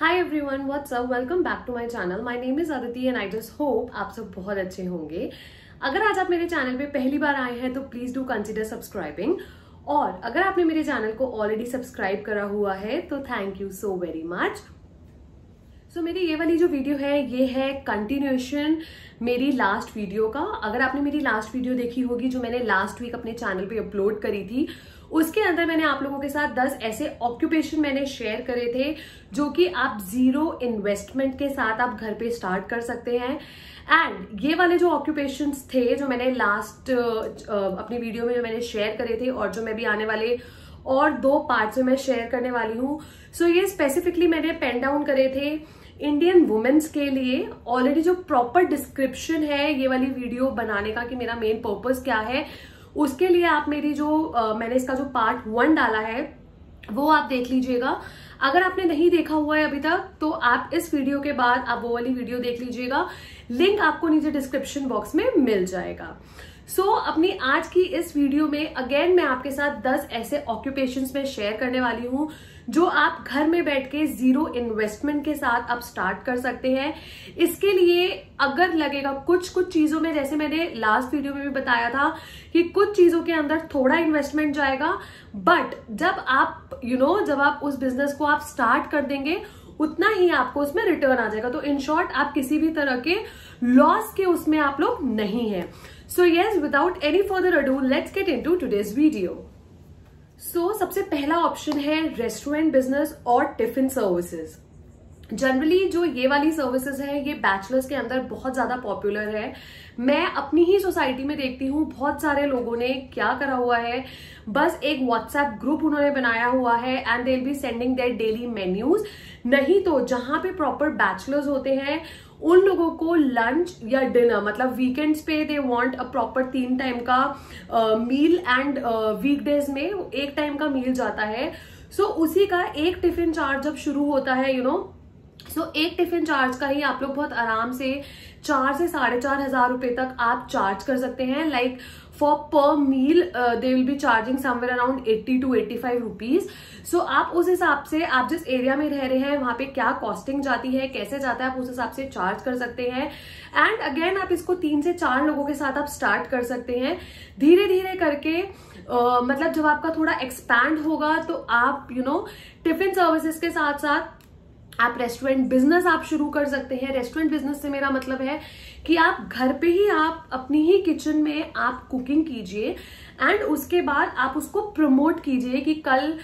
Hi everyone, what's up, welcome back to my channel. My name is Aditi and I just hope आप सब बहुत अच्छे होंगे। अगर आज आप मेरे चैनल पे पहली बार आए हैं तो प्लीज डू कंसिडर सब्सक्राइबिंग, और अगर आपने मेरे चैनल को ऑलरेडी सब्सक्राइब करा हुआ है तो thank you so very much. So मेरी ये वाली जो वीडियो है ये है कंटिन्यूएशन मेरी लास्ट वीडियो का। अगर आपने मेरी लास्ट वीडियो देखी होगी जो मैंने लास्ट वीक अपने चैनल पे अपलोड करी थी, उसके अंदर मैंने आप लोगों के साथ 10 ऐसे ऑक्यूपेशन मैंने शेयर करे थे जो कि आप जीरो इन्वेस्टमेंट के साथ आप घर पे स्टार्ट कर सकते हैं। एंड ये वाले जो ऑक्यूपेशंस थे जो मैंने लास्ट अपनी वीडियो में जो मैंने शेयर करे थे और जो मैं भी आने वाले और 2 पार्ट्स में मैं शेयर करने वाली हूँ, सो ये स्पेसिफिकली मैंने पेन डाउन करे थे इंडियन वुमेन्स के लिए। ऑलरेडी जो प्रॉपर डिस्क्रिप्शन है ये वाली वीडियो बनाने का कि मेरा मेन पर्पस क्या है, उसके लिए आप मेरी जो मैंने इसका जो पार्ट 1 डाला है वो आप देख लीजिएगा। अगर आपने नहीं देखा हुआ है अभी तक तो आप इस वीडियो के बाद आप वो वाली वीडियो देख लीजिएगा, लिंक आपको नीचे डिस्क्रिप्शन बॉक्स में मिल जाएगा। अपनी आज की इस वीडियो में अगेन मैं आपके साथ 10 ऐसे ऑक्यूपेशंस में शेयर करने वाली हूं जो आप घर में बैठ के जीरो इन्वेस्टमेंट के साथ आप स्टार्ट कर सकते हैं। इसके लिए अगर लगेगा कुछ चीजों में, जैसे मैंने लास्ट वीडियो में भी बताया था कि कुछ चीजों के अंदर थोड़ा इन्वेस्टमेंट जाएगा, बट जब आप जब आप उस बिजनेस को आप स्टार्ट कर देंगे उतना ही आपको उसमें रिटर्न आ जाएगा। तो इन शॉर्ट आप किसी भी तरह के लॉस के उसमें आप लोग नहीं है। So yes, without any further ado let's get into today's video. सबसे पहला ऑप्शन है रेस्टोरेंट बिजनेस और टिफिन सर्विसेज। जनरली जो ये वाली सर्विसेज है ये बैचलर्स के अंदर बहुत ज्यादा पॉपुलर है। मैं अपनी ही सोसाइटी में देखती हूँ बहुत सारे लोगों ने क्या करा हुआ है, बस एक व्हाट्सएप ग्रुप उन्होंने बनाया हुआ है and they will be sending their daily menus. नहीं तो जहां पे प्रॉपर बैचलर्स होते हैं उन लोगों को लंच या डिनर, मतलब वीकेंड्स पे they want a proper 3 time का मील एंड वीकडेज में 1 टाइम का मील जाता है। उसी का एक टिफिन चार्ज जब शुरू होता है एक टिफिन चार्ज का ही आप लोग बहुत आराम से 4 से 4,500 रुपए तक आप चार्ज कर सकते हैं। Like for per meal they will be charging somewhere around 80 to 85 rupees. आप उस हिसाब से आप जिस एरिया में रह रहे हैं वहां पे क्या कॉस्टिंग जाती है, कैसे जाता है, आप उस हिसाब से चार्ज कर सकते हैं। एंड अगेन आप इसको 3 से 4 लोगों के साथ आप स्टार्ट कर सकते हैं। धीरे धीरे करके मतलब जब आपका थोड़ा एक्सपैंड होगा तो आप टिफिन सर्विसेज के साथ साथ आप रेस्टोरेंट बिजनेस आप शुरू कर सकते हैं। रेस्टोरेंट बिजनेस से मेरा मतलब है कि आप घर पे ही आप अपनी ही किचन में आप कुकिंग कीजिए एंड उसके बाद आप उसको प्रमोट कीजिए कि कल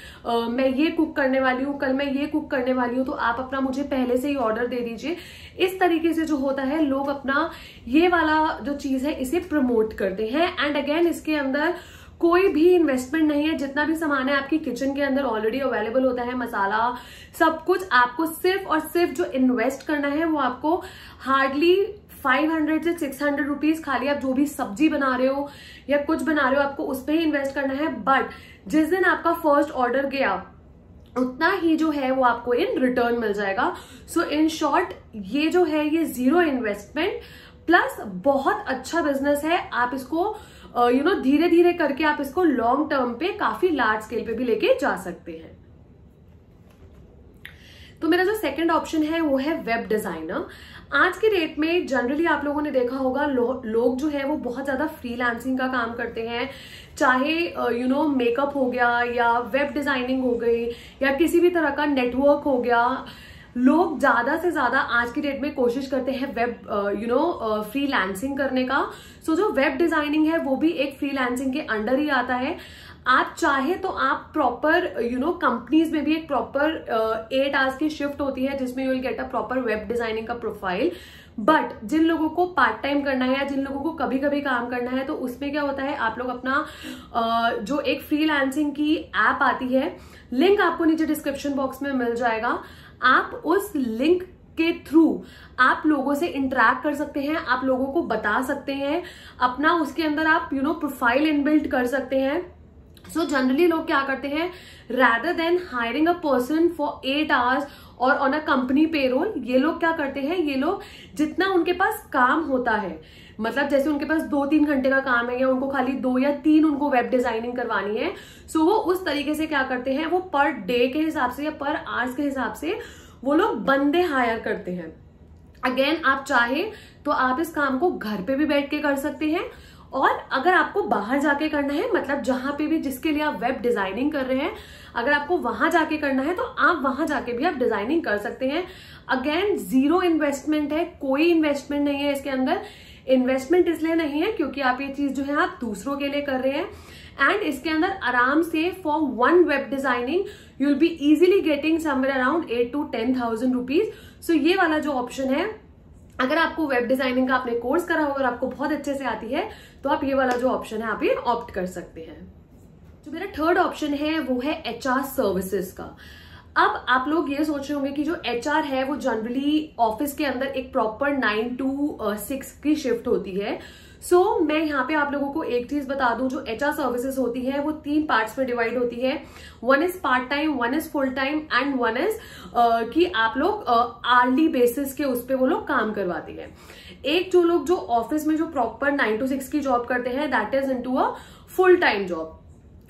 मैं ये कुक करने वाली हूँ, कल मैं ये कुक करने वाली हूँ, तो आप अपना मुझे पहले से ही ऑर्डर दे दीजिए। इस तरीके से जो होता है लोग अपना ये वाला जो चीज है इसे प्रमोट करते हैं। एंड अगेन इसके अंदर कोई भी इन्वेस्टमेंट नहीं है, जितना भी सामान है आपकी किचन के अंदर ऑलरेडी अवेलेबल होता है, मसाला सब कुछ। आपको सिर्फ और सिर्फ जो इन्वेस्ट करना है वो आपको हार्डली 500 से 600 रुपीज, खाली आप जो भी सब्जी बना रहे हो या कुछ बना रहे हो आपको उस पर ही इन्वेस्ट करना है। बट जिस दिन आपका फर्स्ट ऑर्डर गया उतना ही जो है वो आपको इन रिटर्न मिल जाएगा। इन शॉर्ट ये जो है ये जीरो इन्वेस्टमेंट प्लस बहुत अच्छा बिजनेस है। आप इसको धीरे धीरे करके आप इसको लॉन्ग टर्म पे काफी लार्ज स्केल पे भी लेके जा सकते हैं। तो मेरा जो सेकंड ऑप्शन है वो है वेब डिजाइनर। आज के डेट में जनरली आप लोगों ने देखा होगा लोग जो है वो बहुत ज्यादा फ्रीलांसिंग का काम करते हैं, चाहे मेकअप हो गया या वेब डिजाइनिंग हो गई या किसी भी तरह का नेटवर्क हो गया। लोग ज्यादा से ज्यादा आज की डेट में कोशिश करते हैं वेब फ्रीलांसिंग करने का। जो वेब डिजाइनिंग है वो भी एक फ्रीलांसिंग के अंडर ही आता है। आप चाहे तो आप प्रॉपर कंपनीज में भी एक प्रॉपर 8 आवर्स की शिफ्ट होती है जिसमें you will get a proper web designing का प्रोफाइल। बट जिन लोगों को पार्ट टाइम करना है या जिन लोगों को कभी कभी काम करना है तो उसमें क्या होता है, आप लोग अपना जो एक फ्रीलांसिंग की ऐप आती है, लिंक आपको नीचे डिस्क्रिप्शन बॉक्स में मिल जाएगा। आप उस लिंक के थ्रू आप लोगों से इंटरेक्ट कर सकते हैं, आप लोगों को बता सकते हैं अपना, उसके अंदर आप प्रोफाइल इनबिल्ट कर सकते हैं। जनरली लोग क्या करते हैं, rather than hiring a person for 8 hours और ऑन अ कंपनी पेरोल, ये लोग क्या करते हैं, ये लोग जितना उनके पास काम होता है, मतलब जैसे उनके पास 2-3 घंटे का काम है या उनको खाली 2 या 3 उनको वेब डिजाइनिंग करवानी है, वो उस तरीके से क्या करते हैं, वो पर डे के हिसाब से या पर आवर्स के हिसाब से वो लोग बंदे हायर करते हैं। अगेन आप चाहे तो आप इस काम को घर पे भी बैठ के कर सकते हैं, और अगर आपको बाहर जाके करना है, मतलब जहां पे भी जिसके लिए आप वेब डिजाइनिंग कर रहे हैं, अगर आपको वहां जाके करना है तो आप वहां जाके भी आप डिजाइनिंग कर सकते हैं। अगेन जीरो इन्वेस्टमेंट है, कोई इन्वेस्टमेंट नहीं है इसके अंदर। इन्वेस्टमेंट इसलिए नहीं है क्योंकि आप ये चीज जो है आप दूसरों के लिए कर रहे हैं, एंड इसके अंदर आराम से for one web designing you will be easily getting somewhere around 8 to 10,000 rupees. So ये वाला जो ऑप्शन है, अगर आपको वेब डिजाइनिंग का आपने कोर्स करा हो और आपको बहुत अच्छे से आती है तो आप ये वाला जो ऑप्शन है आप ये ऑप्ट कर सकते हैं। जो मेरा थर्ड ऑप्शन है वो है HR सर्विसेज का। अब आप लोग ये सोच रहे होंगे कि जो HR है वो जनरली ऑफिस के अंदर एक प्रॉपर 9 to 6 की शिफ्ट होती है। सो मैं यहाँ पे आप लोगों को एक चीज बता दूं, जो HR सर्विसेज होती है वो 3 पार्ट्स में डिवाइड होती है। One is part time, one is full time, and one is कि आप लोग आर्ली बेसिस के उस पे वो लोग काम करवाती है। एक जो लोग जो ऑफिस में जो प्रॉपर 9 to 6 की जॉब करते हैं, that is into a full time job.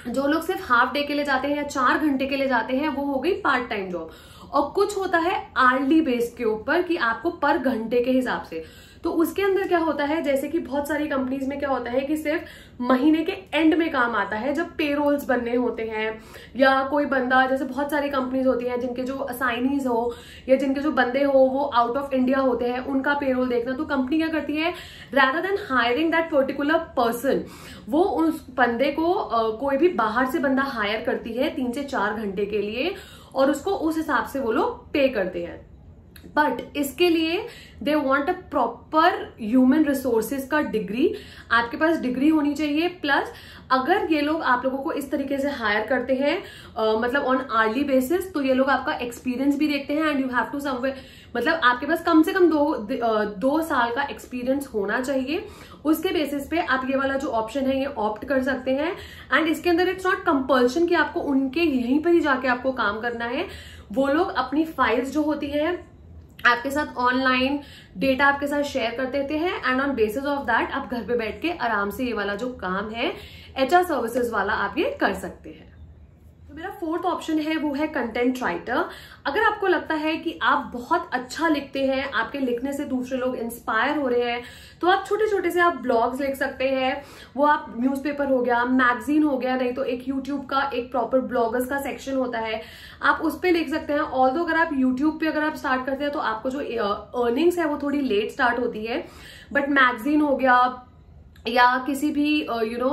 जो लोग सिर्फ हाफ डे के लिए जाते हैं या 4 घंटे के लिए जाते हैं, वो हो गई पार्ट टाइम जॉब। और कुछ होता है आर्ली बेस के ऊपर कि आपको पर घंटे के हिसाब से। तो उसके अंदर क्या होता है, जैसे कि बहुत सारी कंपनीज में क्या होता है कि सिर्फ महीने के एंड में काम आता है, जब पेरोल्स बनने होते हैं, या कोई बंदा, जैसे बहुत सारी कंपनीज होती हैं जिनके जो असाइनीज हो या जिनके जो बंदे हो वो आउट ऑफ इंडिया होते हैं, उनका पेरोल देखना। तो कंपनी क्या करती है, rather than hiring that particular person, वो उस बंदे को कोई भी बाहर से बंदा हायर करती है 3 से 4 घंटे के लिए, और उसको उस हिसाब से वो लोग पे करते हैं। बट इसके लिए they want a proper human resources का डिग्री। आपके पास डिग्री होनी चाहिए, प्लस अगर ये लोग आप लोगों को इस तरीके से हायर करते हैं मतलब ऑन आर्ली बेसिस, तो ये लोग आपका एक्सपीरियंस भी देखते हैं, and you have to somewhere, मतलब आपके पास कम से कम 2 साल का एक्सपीरियंस होना चाहिए। उसके बेसिस पे आप ये वाला जो ऑप्शन है ये ऑप्ट कर सकते हैं। एंड इसके अंदर इट्स नॉट कंपल्शन कि आपको उनके यहीं पर ही जाके आपको काम करना है। वो लोग अपनी फाइल्स जो होती है आपके साथ ऑनलाइन डेटा आपके साथ शेयर कर देते हैं, and on basis of that आप घर पे बैठ के आराम से ये वाला जो काम है HR सर्विसेज वाला आप ये कर सकते हैं। तो मेरा फोर्थ ऑप्शन है वो है कंटेंट राइटर। अगर आपको लगता है कि आप बहुत अच्छा लिखते हैं, आपके लिखने से दूसरे लोग इंस्पायर हो रहे हैं, तो आप छोटे छोटे से आप ब्लॉग्स लिख सकते हैं। वो आप न्यूज़पेपर हो गया, मैगजीन हो गया, नहीं तो एक यूट्यूब का एक प्रॉपर ब्लॉगर्स का सेक्शन होता है, आप उस पे लिख सकते हैं। ऑल्दो अगर आप यूट्यूब पे अगर आप स्टार्ट करते हैं तो आपको जो अर्निंग्स है वो थोड़ी लेट स्टार्ट होती है, बट मैगजीन हो गया या किसी भी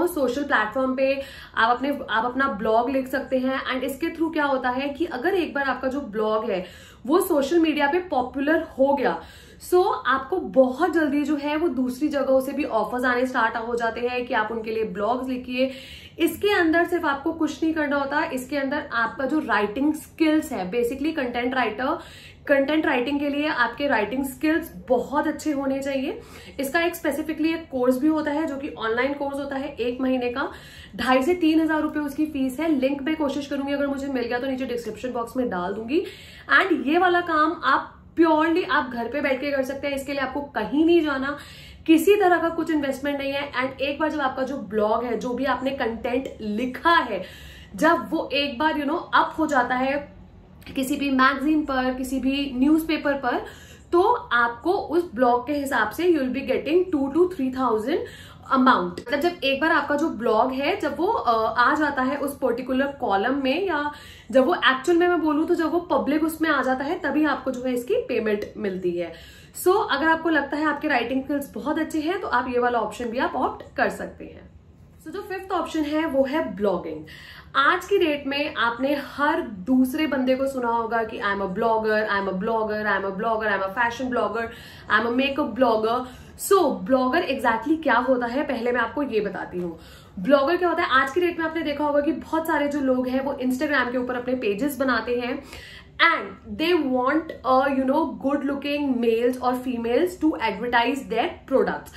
सोशल प्लेटफॉर्म पे आप अपना ब्लॉग लिख सकते हैं। एंड इसके थ्रू क्या होता है कि अगर एक बार आपका जो ब्लॉग है वो सोशल मीडिया पे पॉपुलर हो गया, सो आपको बहुत जल्दी जो है वो दूसरी जगहों से भी ऑफर्स आने स्टार्ट हो जाते हैं कि आप उनके लिए ब्लॉग्स लिखिए। इसके अंदर सिर्फ आपको कुछ नहीं करना होता, इसके अंदर आपका जो राइटिंग स्किल्स है, बेसिकली कंटेंट राइटिंग के लिए आपके राइटिंग स्किल्स बहुत अच्छे होने चाहिए। इसका एक स्पेसिफिकली एक कोर्स भी होता है जो कि ऑनलाइन कोर्स होता है, 1 महीने का 2,500 से 3,000 रुपए उसकी फीस है। लिंक मैं कोशिश करूंगी, अगर मुझे मिल गया तो नीचे डिस्क्रिप्शन बॉक्स में डाल दूंगी। एंड ये वाला काम आप प्योरली आप घर पे बैठ के कर सकते हैं, इसके लिए आपको कहीं नहीं जाना, किसी तरह का कुछ इन्वेस्टमेंट नहीं है। एंड एक बार जब आपका जो ब्लॉग है, जो भी आपने कंटेंट लिखा है, जब वो एक बार अप हो जाता है किसी भी मैगजीन पर, किसी भी न्यूज़पेपर पर, तो आपको उस ब्लॉग के हिसाब से you will be getting 2,000 to 3,000 amount. मतलब जब एक बार आपका जो ब्लॉग है जब वो आ जाता है उस पर्टिकुलर कॉलम में, या जब वो एक्चुअल में मैं बोलूं तो जब वो पब्लिक उसमें आ जाता है, तभी आपको जो है इसकी पेमेंट मिलती है। सो अगर आपको लगता है आपके राइटिंग स्किल्स बहुत अच्छे हैं तो आप ये वाला ऑप्शन भी आप ऑप्ट कर सकते हैं। सो जो फिफ्थ ऑप्शन है वो है ब्लॉगिंग। आज की डेट में आपने हर दूसरे बंदे को सुना होगा कि I am a blogger, I am a blogger, I am a blogger, I am a fashion blogger, I am a makeup blogger. So blogger exactly क्या होता है पहले मैं आपको ये बताती हूँ। ब्लॉगर क्या होता है, आज की डेट में आपने देखा होगा कि बहुत सारे जो लोग हैं वो इंस्टाग्राम के ऊपर अपने पेजेस बनाते हैं, and they want good looking males और females to advertise their products.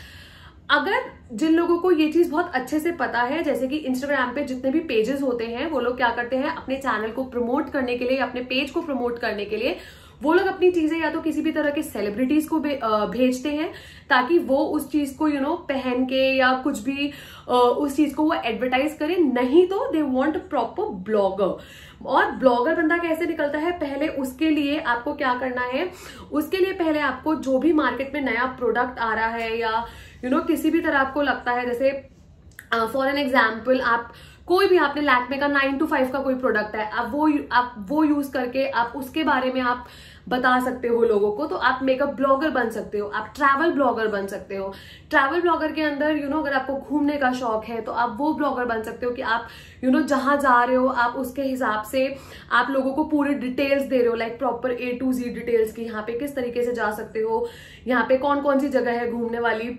अगर जिन लोगों को ये चीज बहुत अच्छे से पता है, जैसे कि इंस्टाग्राम पे जितने भी पेजेस होते हैं, वो लोग क्या करते हैं अपने चैनल को प्रमोट करने के लिए, अपने पेज को प्रमोट करने के लिए वो लोग अपनी चीजें या तो किसी भी तरह के सेलिब्रिटीज को भेजते हैं ताकि वो उस चीज को पहन के या कुछ भी उस चीज को वो एडवर्टाइज करें, नहीं तो दे वांट प्रॉपर ब्लॉगर। और ब्लॉगर बंदा कैसे निकलता है, पहले उसके लिए आपको क्या करना है, उसके लिए पहले आपको जो भी मार्केट में नया प्रोडक्ट आ रहा है या किसी भी तरह आपको लगता है, जैसे फॉर एन एग्जाम्पल आप कोई भी आपने लैक्मे का 9 to 5 का कोई प्रोडक्ट है, आप वो यूज करके आप उसके बारे में आप बता सकते हो लोगों को, तो आप मेकअप ब्लॉगर बन सकते हो, आप ट्रैवल ब्लॉगर बन सकते हो। ट्रैवल ब्लॉगर के अंदर अगर आपको घूमने का शौक है तो आप वो ब्लॉगर बन सकते हो कि आप जहां जा रहे हो आप उसके हिसाब से आप लोगों को पूरे डिटेल्स दे रहे हो, like proper A to Z details की यहाँ पे किस तरीके से जा सकते हो, यहाँ पे कौन कौन सी जगह है घूमने वाली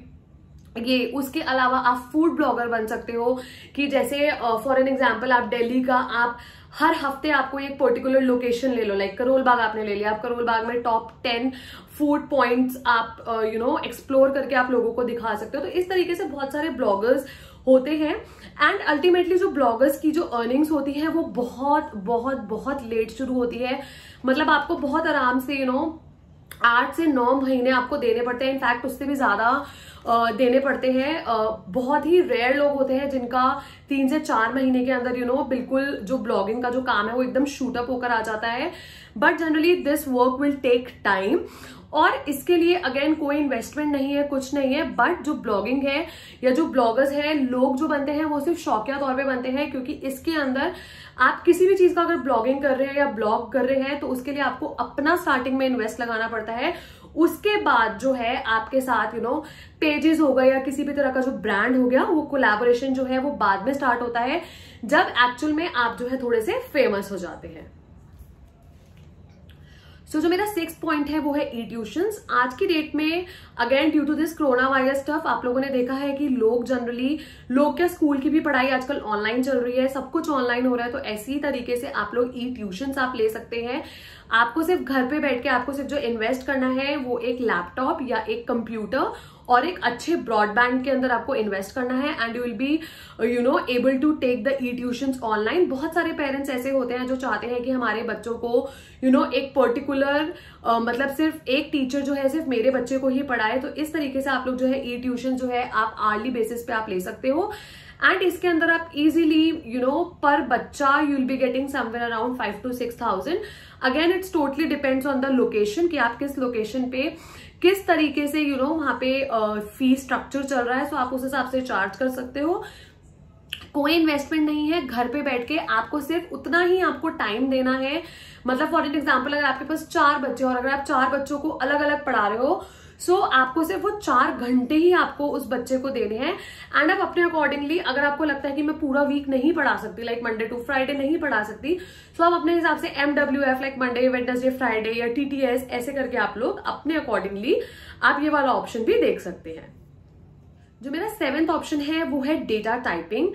ये। उसके अलावा आप फूड ब्लॉगर बन सकते हो कि जैसे फॉर एन एग्जांपल आप दिल्ली का, आप हर हफ्ते आपको एक पर्टिकुलर लोकेशन ले लो, लाइक करोल बाग आपने ले लिया, आप करोल बाग में टॉप 10 फूड पॉइंट्स आप एक्सप्लोर करके आप लोगों को दिखा सकते हो। तो इस तरीके से बहुत सारे ब्लॉगर्स होते हैं एंड अल्टीमेटली जो ब्लॉगर्स की जो अर्निंग्स होती है वो बहुत बहुत बहुत लेट शुरू होती है। मतलब आपको बहुत आराम से 8 से 9 महीने आपको देने पड़ते हैं, इनफैक्ट उससे भी ज्यादा देने पड़ते हैं। बहुत ही रेयर लोग होते हैं जिनका 3 से 4 महीने के अंदर बिल्कुल जो ब्लॉगिंग का जो काम है वो एकदम शूट अप होकर आ जाता है। But generally this work will take time और इसके लिए अगेन कोई इन्वेस्टमेंट नहीं है, कुछ नहीं है। बट जो ब्लॉगिंग है या जो ब्लॉगर्स हैं, लोग जो बनते हैं वो सिर्फ शौकिया तौर पे बनते हैं, क्योंकि इसके अंदर आप किसी भी चीज का अगर ब्लॉगिंग कर रहे हैं या ब्लॉग कर रहे हैं तो उसके लिए आपको अपना स्टार्टिंग में इन्वेस्ट लगाना पड़ता है। उसके बाद जो है आपके साथ पेजेस हो गए या किसी भी तरह का जो ब्रांड हो गया, वो कोलैबोरेशन जो है वो बाद में स्टार्ट होता है जब एक्चुअल में आप जो है थोड़े से फेमस हो जाते हैं। सो जो मेरा 6th पॉइंट है वो है ई ट्यूशंस। आज की डेट में again due to this corona virus stuff आप लोगों ने देखा है कि लोग क्या स्कूल की भी पढ़ाई आजकल ऑनलाइन चल रही है, सब कुछ ऑनलाइन हो रहा है। तो ऐसी ही तरीके से आप लोग ई ट्यूशंस आप ले सकते हैं। आपको सिर्फ घर पे बैठ के आपको सिर्फ जो इन्वेस्ट करना है वो एक लैपटॉप या एक कंप्यूटर और एक अच्छे ब्रॉडबैंड के अंदर आपको इन्वेस्ट करना है and you will be able to take the e tuitions online. बहुत सारे पेरेंट्स ऐसे होते हैं जो चाहते हैं कि हमारे बच्चों को एक पर्टिकुलर मतलब सिर्फ एक टीचर जो है सिर्फ मेरे बच्चे को ही पढ़ाए। तो इस तरीके से आप लोग जो है ई ट्यूशन जो है आप आर्ली बेसिस पे आप ले सकते हो एंड इसके अंदर आप इजीली पर बच्चा you will be getting somewhere around 5 to 6,000। Again it's totally depends on the location कि आप किस लोकेशन पे किस तरीके से वहां पे फीस स्ट्रक्चर चल रहा है, तो आप उस हिसाब से चार्ज कर सकते हो। कोई इन्वेस्टमेंट नहीं है, घर पे बैठ के आपको सिर्फ उतना ही आपको टाइम देना है। मतलब फॉर एन एग्जाम्पल अगर आपके पास 4 बच्चे और अगर आप 4 बच्चों को अलग अलग पढ़ा रहे हो, सो आपको सिर्फ वो 4 घंटे ही आपको उस बच्चे को देने हैं एंड आप अपने अकॉर्डिंगली अगर आपको लगता है कि मैं पूरा वीक नहीं पढ़ा सकती, लाइक मंडे टू फ्राइडे नहीं पढ़ा सकती, तो आप अपने हिसाब से MWF like Monday Wednesday Friday या TTS ऐसे करके आप लोग अपने अकॉर्डिंगली आप ये वाला ऑप्शन भी देख सकते हैं। जो मेरा 7th ऑप्शन है वो है डेटा टाइपिंग।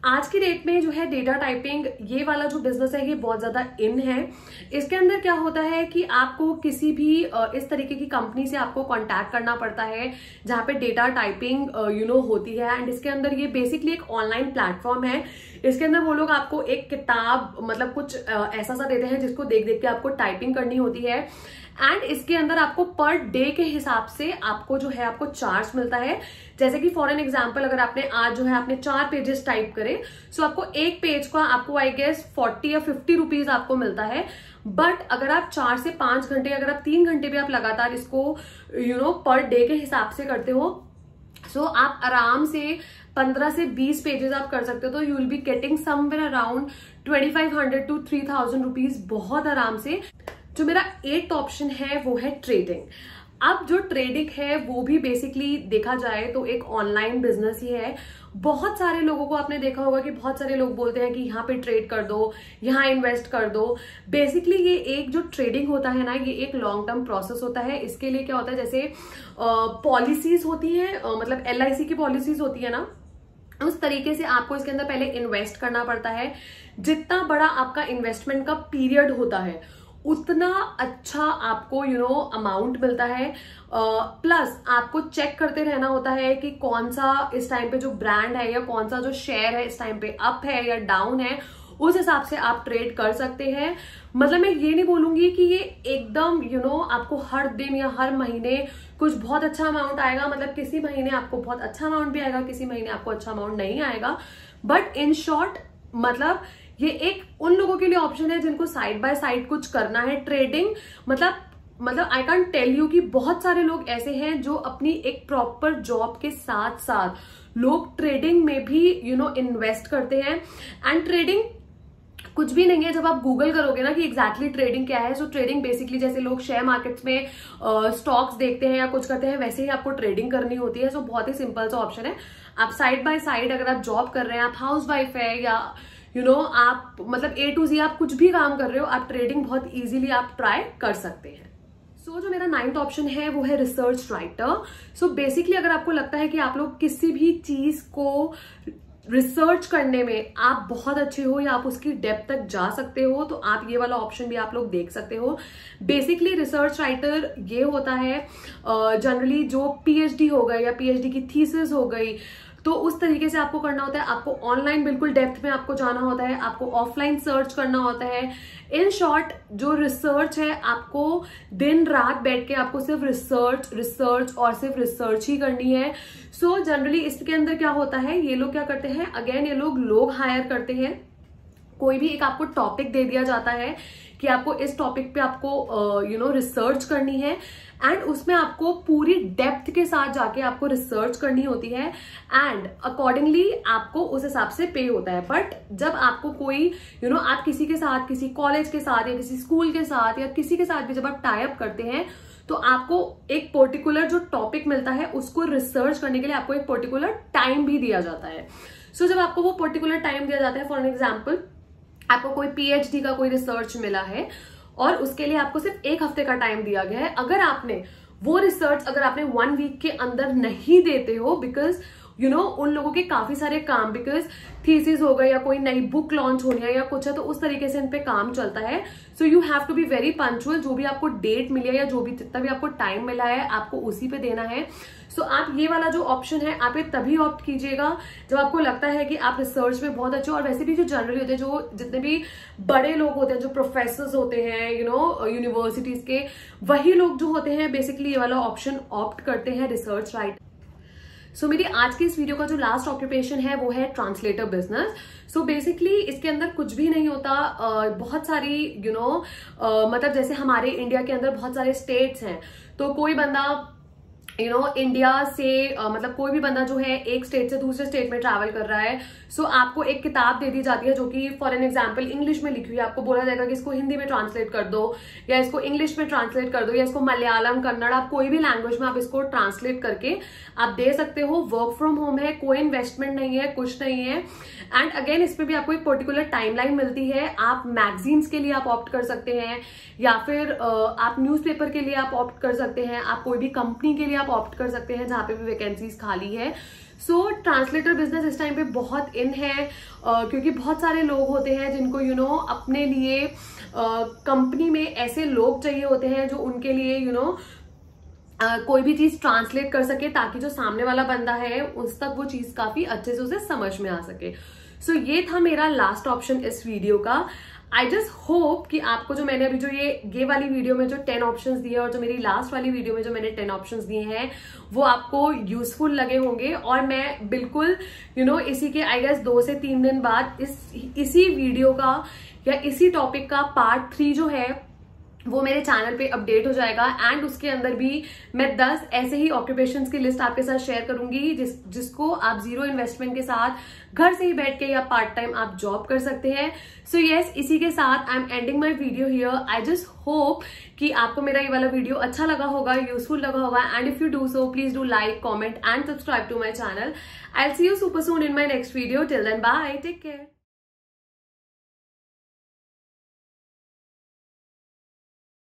आज की डेट में जो है डेटा टाइपिंग ये वाला जो बिजनेस है ये बहुत ज्यादा इन है। इसके अंदर क्या होता है कि आपको किसी भी इस तरीके की कंपनी से आपको कांटेक्ट करना पड़ता है जहां पे डेटा टाइपिंग होती है एंड इसके अंदर ये बेसिकली एक ऑनलाइन प्लेटफॉर्म है। इसके अंदर वो लोग आपको एक किताब मतलब कुछ ऐसा सा देते हैं जिसको देख देख के आपको टाइपिंग करनी होती है एंड इसके अंदर आपको पर डे के हिसाब से आपको जो है आपको चार्ज मिलता है। जैसे कि फॉर एन एग्जांपल अगर आपने आज जो है आपने 4 पेजेस टाइप करे, सो आपको एक पेज का आपको आई गेस 40 या 50 रुपीज आपको मिलता है। बट अगर आप 4 से 5 घंटे अगर आप 3 घंटे भी आप लगातार इसको पर डे के हिसाब से करते हो, सो आप आराम से 15 से 20 पेजेस आप कर सकते हो। तो you will be getting somewhere around 2500 to 3000 rupees बहुत आराम से। जो मेरा 8th ऑप्शन है वो है ट्रेडिंग। अब जो ट्रेडिंग है वो भी बेसिकली देखा जाए तो एक ऑनलाइन बिजनेस ही है। बहुत सारे लोगों को आपने देखा होगा कि बहुत सारे लोग बोलते हैं कि यहाँ पे ट्रेड कर दो, यहाँ इन्वेस्ट कर दो। बेसिकली ये एक जो ट्रेडिंग होता है ना, ये एक लॉन्ग टर्म प्रोसेस होता है। इसके लिए क्या होता है, जैसे पॉलिसीज होती है, मतलब LIC की पॉलिसीज होती है ना, उस तरीके से आपको इसके अंदर पहले इन्वेस्ट करना पड़ता है। जितना बड़ा आपका इन्वेस्टमेंट का पीरियड होता है उतना अच्छा आपको अमाउंट मिलता है। प्लस आपको चेक करते रहना होता है कि कौन सा इस टाइम पे जो ब्रांड है या कौन सा जो शेयर है इस टाइम पे अप है या डाउन है, उस हिसाब से आप ट्रेड कर सकते हैं। मतलब मैं ये नहीं बोलूंगी कि ये एकदम आपको हर दिन या हर महीने कुछ बहुत अच्छा अमाउंट आएगा। मतलब किसी महीने आपको बहुत अच्छा अमाउंट भी आएगा, किसी महीने आपको अच्छा अमाउंट नहीं आएगा। बट इन शॉर्ट मतलब ये एक उन लोगों के लिए ऑप्शन है जिनको साइड बाय साइड कुछ करना है ट्रेडिंग। मतलब आई कैन टेल यू कि बहुत सारे लोग ऐसे हैं जो अपनी एक प्रॉपर जॉब के साथ साथ लोग ट्रेडिंग में भी इन्वेस्ट करते हैं। एंड ट्रेडिंग कुछ भी नहीं है। जब आप गूगल करोगे ना कि एग्जैक्टली ट्रेडिंग क्या है, सो ट्रेडिंग बेसिकली जैसे लोग शेयर मार्केट्स में स्टॉक्स देखते हैं या कुछ करते हैं, वैसे ही आपको ट्रेडिंग करनी होती है। सो बहुत ही सिंपल सा ऑप्शन है। आप साइड बाय साइड अगर आप जॉब कर रहे हैं, आप हाउस वाइफ है या आप मतलब A to Z आप कुछ भी काम कर रहे हो, आप ट्रेडिंग बहुत इजीली आप ट्राई कर सकते हैं। सो जो मेरा 9th ऑप्शन है वो है रिसर्च राइटर। सो बेसिकली अगर आपको लगता है कि आप लोग किसी भी चीज को रिसर्च करने में आप बहुत अच्छे हो या आप उसकी डेप्थ तक जा सकते हो, तो आप ये वाला ऑप्शन भी आप लोग देख सकते हो। बेसिकली रिसर्च राइटर ये होता है जनरली जो PhD हो गई या PhD की थीसिस हो गई, तो उस तरीके से आपको करना होता है। आपको ऑनलाइन बिल्कुल डेप्थ में आपको जाना होता है, आपको ऑफलाइन सर्च करना होता है। इन शॉर्ट जो रिसर्च है, आपको दिन रात बैठ के आपको सिर्फ रिसर्च और सिर्फ रिसर्च ही करनी है। सो जनरली इसके अंदर क्या होता है, ये लोग क्या करते हैं, अगेन ये लोग हायर करते हैं। कोई भी एक आपको टॉपिक दे दिया जाता है कि आपको इस टॉपिक पे आपको रिसर्च करनी है एंड उसमें आपको पूरी डेप्थ के साथ जाके आपको रिसर्च करनी होती है एंड अकॉर्डिंगली आपको उस हिसाब से पे होता है। बट जब आपको कोई आप किसी के साथ, किसी कॉलेज के साथ या किसी स्कूल के साथ या किसी के साथ भी जब आप टाई अप करते हैं, तो आपको एक पर्टिकुलर जो टॉपिक मिलता है उसको रिसर्च करने के लिए आपको एक पर्टिकुलर टाइम भी दिया जाता है। सो जब आपको वो पर्टिकुलर टाइम दिया जाता है, फॉर एग्जाम्पल आपको कोई PhD का कोई रिसर्च मिला है और उसके लिए आपको सिर्फ 1 हफ्ते का टाइम दिया गया है। अगर आपने वो रिसर्च 1 वीक के अंदर नहीं देते हो, बिकॉज उन लोगों के काफी सारे काम, बिकॉज थीसिस हो गई या कोई नई बुक लॉन्च होनी है या कुछ है, तो उस तरीके से इन पे काम चलता है। So you have to be very punctual. जो भी आपको डेट मिली है या जो भी जितना भी आपको टाइम मिला है, आपको उसी पे देना है। सो आप ये वाला जो ऑप्शन है आप ये तभी ऑप्ट कीजिएगा जब आपको लगता है कि आप रिसर्च में बहुत अच्छे हो। और वैसे भी जो जनरली होते हैं, जो जितने भी बड़े लोग होते हैं, जो प्रोफेसर्स होते हैं यूनिवर्सिटीज के, वही लोग जो होते हैं बेसिकली ये वाला ऑप्शन ऑप्ट करते हैं, रिसर्च राइटर। सो मेरी आज की इस वीडियो का जो लास्ट ऑक्यूपेशन है वो है ट्रांसलेटर बिजनेस। सो बेसिकली इसके अंदर कुछ भी नहीं होता। बहुत सारी मतलब जैसे हमारे इंडिया के अंदर बहुत सारे स्टेट्स हैं, तो कोई बंदा इंडिया से मतलब कोई भी बंदा जो है एक स्टेट से दूसरे स्टेट में ट्रैवल कर रहा है, सो आपको एक किताब दे दी जाती है जो कि फॉर एन एग्जांपल इंग्लिश में लिखी हुई है। आपको बोला जाएगा कि इसको हिंदी में ट्रांसलेट कर दो या इसको इंग्लिश में ट्रांसलेट कर दो या इसको मलयालम, कन्नड़, आप कोई भी लैंग्वेज में आप इसको ट्रांसलेट करके आप दे सकते हो। वर्क फ्रॉम होम है, कोई इन्वेस्टमेंट नहीं है, कुछ नहीं है। एंड अगेन इसमें भी आपको एक पर्टिकुलर टाइमलाइन मिलती है। आप मैगजीन्स के लिए आप ऑप्ट कर सकते हैं या फिर आप न्यूज़पेपर के लिए आप ऑप्ट कर सकते हैं, आप कोई भी कंपनी के लिए आप ऑप्ट कर सकते हैं जहां पे भी वैकेंसीज खाली है। सो ट्रांसलेटर बिजनेस इस टाइम पे बहुत इन है क्योंकि बहुत सारे लोग होते हैं जिनको अपने लिए कंपनी में ऐसे लोग चाहिए होते हैं जो उनके लिए कोई भी चीज ट्रांसलेट कर सके, ताकि जो सामने वाला बंदा है उस तक वो चीज काफी अच्छे से उसे समझ में आ सके। सो ये था मेरा लास्ट ऑप्शन इस वीडियो का। आई जस्ट होप कि आपको जो मैंने अभी जो ये वाली वीडियो में जो 10 ऑप्शंस दिए और जो मेरी लास्ट वाली वीडियो में जो मैंने 10 ऑप्शंस दिए हैं वो आपको यूजफुल लगे होंगे। और मैं बिल्कुल इसी के आई गेस 2 से 3 दिन बाद इसी वीडियो का या इसी टॉपिक का पार्ट 3 जो है वो मेरे चैनल पे अपडेट हो जाएगा। एंड उसके अंदर भी मैं 10 ऐसे ही ऑक्यूपेशंस की लिस्ट आपके साथ शेयर करूंगी जिसको आप 0 इन्वेस्टमेंट के साथ घर से ही बैठ के या पार्ट टाइम आप जॉब कर सकते हैं। सो यस, इसी के साथ I am ending my video here. I just hope कि आपको मेरा ये वाला वीडियो अच्छा लगा होगा, यूजफुल लगा होगा। And if you do so please do like, comment and subscribe to my channel. I will see you super soon in my next video. Till then bye, take care.